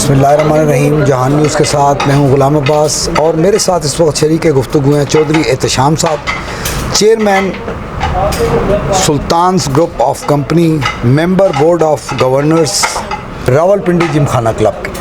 बिस्मिल्लाहिर्रहमानिर्रहीम। जहान न्यूज़ के साथ मैं हूं गुलाम अब्बास और मेरे साथ इस वक्त शरीक गुफ्तगू हैं चौधरी एहतशाम साहब, chairman Sultans group of company, member board of governors, Rawalpindi Gymkhana club के।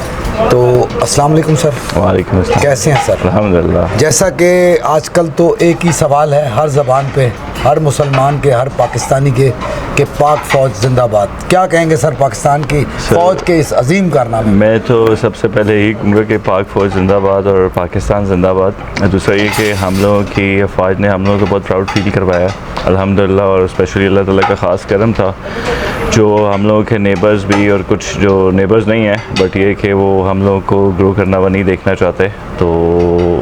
तो अस्सलाम वालेकुम सर। वालेकुम अस्सलाम। कैसे हैं सर? अल्हम्दुलिल्लाह। जैसा कि आजकल तो एक ही सवाल है हर ज़बान पे, हर मुसलमान के, हर पाकिस्तानी के कि पाक फ़ौज जिंदाबाद। क्या कहेंगे सर पाकिस्तान की फ़ौज के इस अजीम कारनामे? मैं तो सबसे पहले यही कहूँगा कि पाक फ़ौज जिंदाबाद और पाकिस्तान जिंदाबाद। दूसरा ये कि हम लोगों की फ़ौज ने हम लोगों को बहुत प्राउड फील करवाया अल्हम्दुलिल्लाह, और स्पेशली अल्लाह ताला का ख़ास करम था जो हम लोगों के नेबर्स भी और कुछ जो नेबर्स नहीं हैं बट ये कि वो हम लोगों को ग्रो करना हुआ नहीं देखना चाहते, तो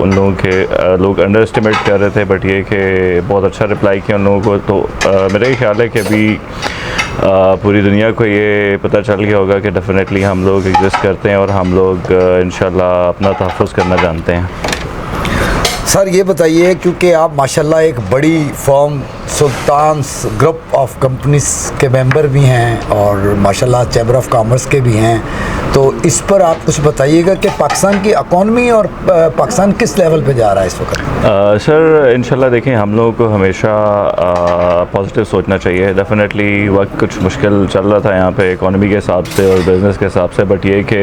उन लोगों के लोग अंडर एस्टिमेट कर रहे थे, बट ये कि बहुत अच्छा रिप्लाई किया उन लोगों को। तो मेरा ये ख्याल है कि अभी पूरी दुनिया को ये पता चल गया होगा कि डेफिनेटली हम लोग एग्जिस्ट करते हैं और हम लोग इंशाल्लाह अपना तहफ़्फ़ुज़ करना जानते हैं। सर ये बताइए, क्योंकि आप माशाल्लाह एक बड़ी firm Sultans group of companies के मेंबर भी हैं और माशाल्लाह चैम्बर ऑफ कॉमर्स के भी हैं, तो इस पर आप कुछ बताइएगा कि पाकिस्तान की इकॉनमी और पाकिस्तान किस लेवल पे जा रहा है इस वक्त? सर इंशाल्लाह देखें, हम लोगों को हमेशा पॉजिटिव सोचना चाहिए। डेफिनेटली वक्त कुछ मुश्किल चल रहा था यहाँ पे इकॉनमी के हिसाब से और बिज़नेस के हिसाब से, बट ये कि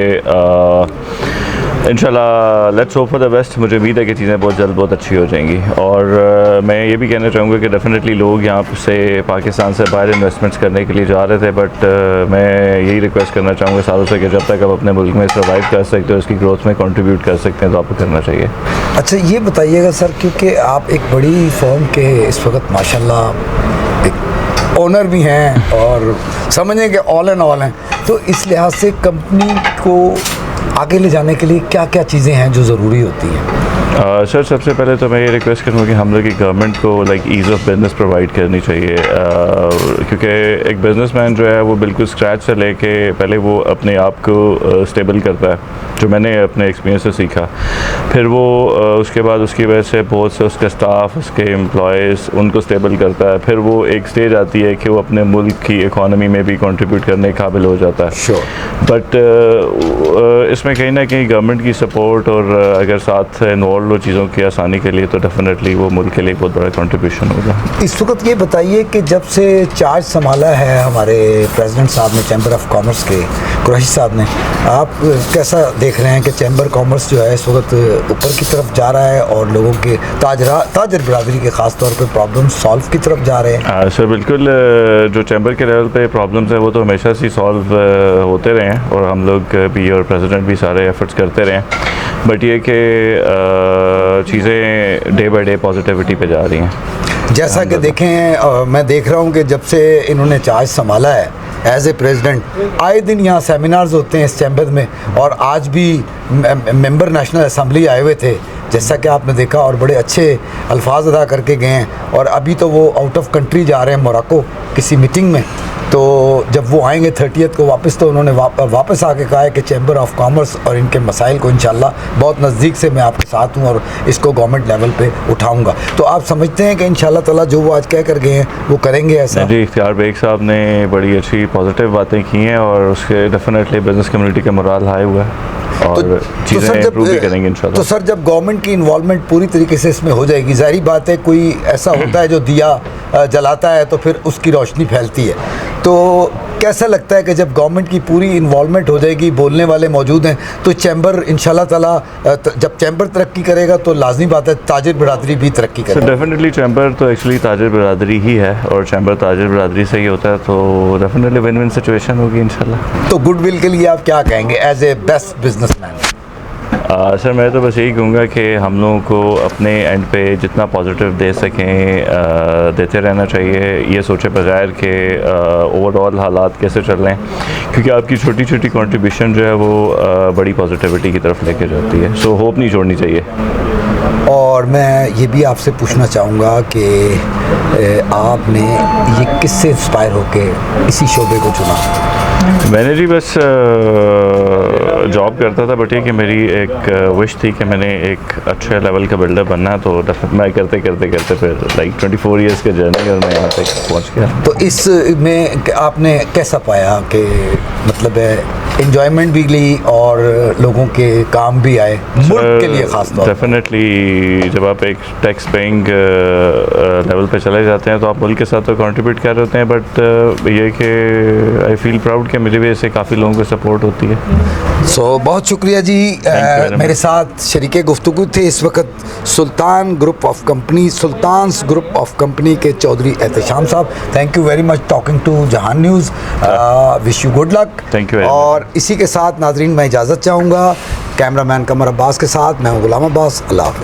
इंशाल्लाह let's hope for the best. मुझे उम्मीद है कि चीज़ें बहुत जल्द बहुत अच्छी हो जाएंगी, और मैं ये भी कहना चाहूँगा कि डेफिनेटली लोग यहाँ से पाकिस्तान से बाहर इन्वेस्टमेंट्स करने के लिए जा रहे थे, बट मैं यही रिक्वेस्ट करना चाहूँगा सारों से कि जब तक आप अपने मुल्क में सर्वाइव कर सकते हो, इसकी ग्रोथ में कंट्रीब्यूट कर सकते हैं, तो आपको करना चाहिए। अच्छा ये बताइएगा सर, क्योंकि आप एक बड़ी फर्म के इस वक्त माशाल्लाह एक ओनर भी हैं और समझें कि ऑल एंड ऑल हैं, तो इस लिहाज से कंपनी को आगे ले जाने के लिए क्या क्या चीज़ें हैं जो ज़रूरी होती हैं? सर सबसे पहले तो मैं ये रिक्वेस्ट करूँगा कि हम लोग की गवर्नमेंट को like ease of business provide करनी चाहिए, क्योंकि एक बिज़नेसमैन जो है वो बिल्कुल स्क्रैच से लेके पहले वो अपने आप को स्टेबल करता है, जो मैंने अपने एक्सपीरियंस से सीखा। फिर वो उसके बाद उसकी वजह से बहुत से उसके स्टाफ, उसके एम्प्लॉयज़, उनको स्टेबल करता है। फिर वो एक स्टेज आती है कि वो अपने मुल्क की इकॉनमी में भी कंट्रीब्यूट करने के काबिल हो जाता है। Sure. बट इसमें कहीं ना कहीं गवर्नमेंट की सपोर्ट और अगर साथ इन्वॉल्व हो चीज़ों की आसानी के लिए, तो डेफिनेटली वो मुल्क के लिए बहुत बड़ा कंट्रीब्यूशन होगा। इस वक्त ये बताइए कि जब से चार्ज संभाला है हमारे प्रेसिडेंट साहब ने चैम्बर ऑफ कॉमर्स के, कुरैशी साहब ने, आप कैसा देख रहे हैं कि चैम्बर कॉमर्स जो है इस वक्त ऊपर की तरफ जा रहा है और लोगों के ताजर बिरादरी के ख़ास तौर पे प्रॉब्लम सॉल्व की तरफ जा रहे हैं? सर बिल्कुल, जो चैम्बर के लेवल पे प्रॉब्लम्स हैं वो तो हमेशा से सॉल्व होते रहे हैं और हम लोग भी और प्रेसिडेंट भी सारे एफर्ट्स करते रहे हैं, बट ये कि चीज़ें डे बाय डे पॉजिटिविटी पे जा रही हैं। जैसा कि देखें, मैं देख रहा हूँ कि जब से इन्होंने चार्ज संभाला है एज ए प्रेसिडेंट, आए दिन यहाँ सेमिनार्स होते हैं इस चैम्बर में, और आज भी मेंबर नेशनल असम्बली आए हुए थे जैसा कि आपने देखा, और बड़े अच्छे अल्फाज अदा करके गए हैं। और अभी तो वो आउट ऑफ कंट्री जा रहे हैं मोरक्को किसी मीटिंग में, तो जब वो आएंगे 30th को वापस, तो उन्होंने वापस आके कहा है कि चैम्बर ऑफ कॉमर्स और इनके मसाइल को इंशाल्लाह बहुत नज़दीक से मैं आपके साथ हूँ और इसको गवर्नमेंट लेवल पे उठाऊँगा। तो आप समझते हैं कि इंशाल्लाह ताला जो वो आज कह कर गए हैं वो करेंगे ऐसा? जी, इख्तियार बेग साहब ने बड़ी अच्छी पॉजिटिव बातें की हैं और उसके डेफिनेटली बिज़नेस कम्युनिटी का मोराल हाई हुआ है और चीज़ें इम्प्रूव भी करेंगे इंशाल्लाह। तो सर जब गवर्नमेंट की इन्वॉल्वमेंट पूरी तरीके से इसमें हो जाएगी, ज़ाहिर बात है कोई ऐसा होता है जो दिया जलाता है तो फिर उसकी रोशनी फैलती है, तो कैसा लगता है कि जब गवर्नमेंट की पूरी इन्वॉल्वमेंट हो जाएगी, बोलने वाले मौजूद हैं, तो चैम्बर इंशाल्लाह ताला जब चैम्बर तरक्की करेगा तो लाजमी बात है ताजिर बिरादरी भी तरक्की करेगी? डेफिनेटली चैम्बर तो एक्चुअली ताजिर बिरादरी ही है और चैम्बर ताजिर बिरादरी से ही होता है, तो डेफिनेटली विन विन सिचुएशन होगी इंशाल्लाह। तो गुडविल के लिए आप क्या कहेंगे as a best businessman? Sir मैं तो बस यही कहूँगा कि हम लोगों को अपने एंड पे जितना पॉजिटिव दे सकें देते रहना चाहिए, ये सोचे बगैर कि ओवरऑल हालात कैसे चल रहे हैं, क्योंकि आपकी छोटी छोटी कंट्रीब्यूशन जो है वो बड़ी पॉजिटिविटी की तरफ लेके जाती है। सो होप नहीं छोड़नी चाहिए। और मैं ये भी आपसे पूछना चाहूँगा कि आपने ये किससे इंस्पायर होकर इसी शोबे को चुना? मैंने जी बस जॉब करता था, बट ये कि मेरी एक विश थी कि मैंने एक अच्छे लेवल का बिल्डर बनना, तो मैं करते फिर लाइक 24 इयर्स का जर्नी और मैं यहाँ तक पहुँच गया। तो इस में आपने कैसा पाया कि मतलब एंजॉयमेंट भी ली और लोगों के काम भी आए मुल्क के लिए खास तौर पर? डेफिनेटली जब आप एक टैक्स पेइंग लेवल पे चले जाते हैं तो आप मुल्क के साथ तो कंट्रीब्यूट कर रहे होते हैं, बट ये कि आई फील प्राउड कि मेरी वजह से काफ़ी लोगों को सपोर्ट होती है। बहुत शुक्रिया जी। मेरे साथ शरीके गुफ्तगू थे इस वक्त सुल्तान्स ग्रुप ऑफ कंपनी के चौधरी एहतशाम साहब। Thank you very much talking to Jahan News. Wish you good luck. Thank you. और इसी के साथ नाजरीन मैं इजाज़त चाहूँगा। कैमरामैन कमर अब्बास के साथ मैं हूँ गुलाम अब्बास। अल्लाह हाफ़िज़।